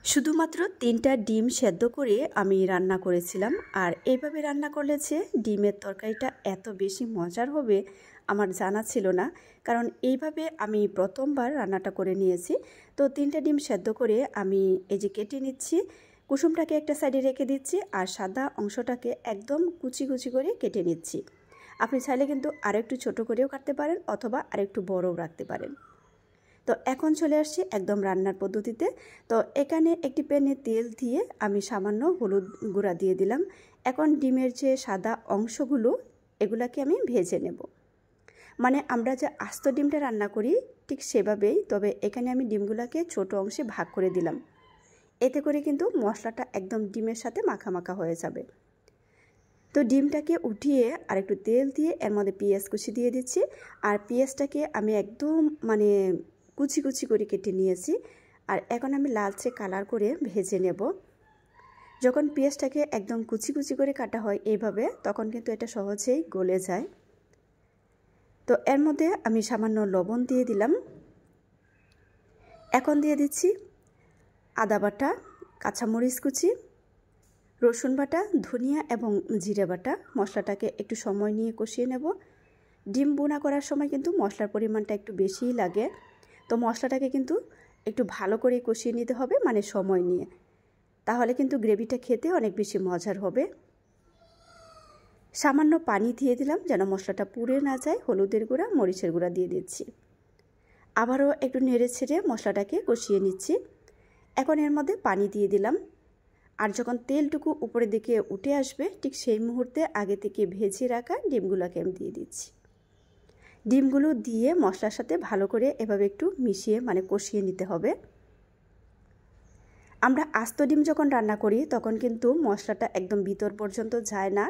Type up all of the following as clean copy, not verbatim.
শুধুমাত্র ৩টা ডিম সেদ্ধ করে আমি রান্না করেছিলাম। আর এইভাবে রান্না করলে যে ডিমের তরকারিটা এত বেশি মজার হবে আমার জানা ছিল না, কারণ এইভাবে আমি প্রথমবার রান্নাটা করে নিয়েছি। তো ৩টা ডিম সেদ্ধ করে আমি এই যে কেটে নিচ্ছি, কুসুমটাকে একটা সাইডে রেখে দিচ্ছি আর সাদা অংশটাকে একদম কুচি কুচি করে কেটে নিচ্ছি। আপনি চাইলে কিন্তু আরেকটু ছোট করেও কাটতে পারেন অথবা আরেকটু বড়ও রাখতে পারেন। তো এখন চলে আসছি একদম রান্নার পদ্ধতিতে। তো এখানে একটি প্যানে তেল দিয়ে আমি সামান্য হলুদ গুঁড়া দিয়ে দিলাম। এখন ডিমের যে সাদা অংশগুলো এগুলাকে আমি ভেজে নেব। মানে আমরা যে আস্ত ডিমটা রান্না করি ঠিক সেভাবেই, তবে এখানে আমি ডিমগুলোকে ছোট অংশে ভাগ করে দিলাম। এতে করে কিন্তু মশলাটা একদম ডিমের সাথে মাখা মাখা হয়ে যাবে। তো ডিমটাকে উঠিয়ে আর একটু তেল দিয়ে এর মধ্যে পেঁয়াজ কুচি দিয়ে দিচ্ছি। আর পেঁয়াজটাকে আমি একদম কুচি কুচি করে কেটে নিয়েছি। আর এখন আমি লালচে কালার করে ভেজে নেব। যখন পেঁয়াজটাকে একদম কুচি কুচি করে কাটা হয় এইভাবে, তখন কিন্তু এটা সহজেই গলে যায়। তো এর মধ্যে আমি সামান্য লবণ দিয়ে দিলাম। এখন দিয়ে দিচ্ছি আদা বাটা, কাঁচামরিচ কুচি, রসুন বাটা, ধনিয়া এবং জিরে বাটা। মশলাটাকে একটু সময় নিয়ে কষিয়ে নেব। ডিম বোনা করার সময় কিন্তু মশলার পরিমাণটা একটু বেশিই লাগে। তো মশলাটাকে কিন্তু একটু ভালো করে কষিয়ে নিতে হবে, মানে সময় নিয়ে, তাহলে কিন্তু গ্রেভিটা খেতে অনেক বেশি মজার হবে। সামান্য পানি দিয়ে দিলাম যেন মশলাটা পুড়ে না যায়। হলুদের গুঁড়া, মরিচের গুঁড়া দিয়ে দিচ্ছি। আবারও একটু নেড়ে ছেড়ে মশলাটাকে কষিয়ে নিচ্ছি। এখন এর মধ্যে পানি দিয়ে দিলাম। আর যখন তেলটুকু উপরের দিকে উঠে আসবে ঠিক সেই মুহূর্তে আগে থেকে ভেজে রাখা ডিমগুলোকে আমি দিয়ে দিচ্ছি। ডিমগুলো দিয়ে মশলার সাথে ভালো করে এভাবে একটু মিশিয়ে কষিয়ে নিতে হবে। আমরা আস্ত ডিম যখন রান্না করি তখন কিন্তু মশলাটা একদম ভিতর পর্যন্ত যায় না।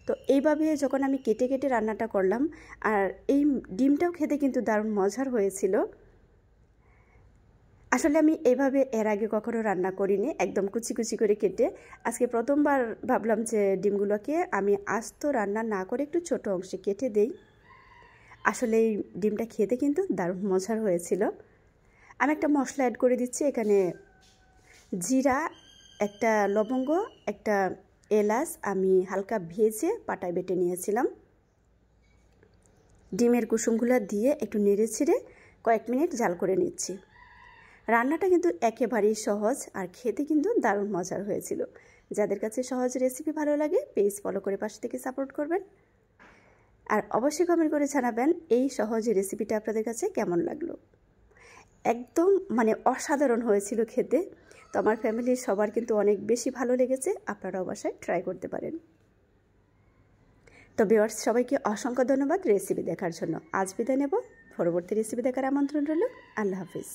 তো এইভাবে যখন আমি কেটে কেটে রান্নাটা করলাম, আর এই ডিমটাও খেতে কিন্তু দারুণ মজার হয়েছিল। আসলে আমি এইভাবে এর আগে কখনো রান্না করিনি, একদম কুচি কুচি করে কেটে। আজকে প্রথমবার ভাবলাম যে ডিমগুলোকে আমি আস্ত রান্না না করে একটু ছোট অংশে কেটে দেই। আসলে এই ডিমটা খেতে কিন্তু দারুণ মজার হয়েছিল। আমি একটা মশলা অ্যাড করে দিচ্ছি এখানে। জিরা, একটা লবঙ্গ, একটা এলাচ আমি হালকা ভেজে পাটায় বেটে নিয়েছিলাম। ডিমের কুসুমগুলো দিয়ে একটু নেড়ে ছেড়ে কয়েক মিনিট জাল করে নিচ্ছি। রান্নাটা কিন্তু একেবারেই সহজ আর খেতে কিন্তু দারুণ মজার হয়েছিল। যাদের কাছে সহজ রেসিপি ভালো লাগে পেজ ফলো করে পাশে থেকে সাপোর্ট করবেন। আর অবশ্যই কমেন্ট করে জানাবেন এই সহজ রেসিপিটা আপনাদের কাছে কেমন লাগলো। একদম অসাধারণ হয়েছিল খেতে। তো আমার ফ্যামিলির সবার কিন্তু অনেক বেশি ভালো লেগেছে। আপনারাও বাসায় ট্রাই করতে পারেন। তো ভিউয়ার্স, সবাইকে অসংখ্য ধন্যবাদ রেসিপি দেখার জন্য। আজ বিদায় নেব, পরবর্তী রেসিপি দেখার আমন্ত্রণ রইল। আল্লাহ হাফিজ।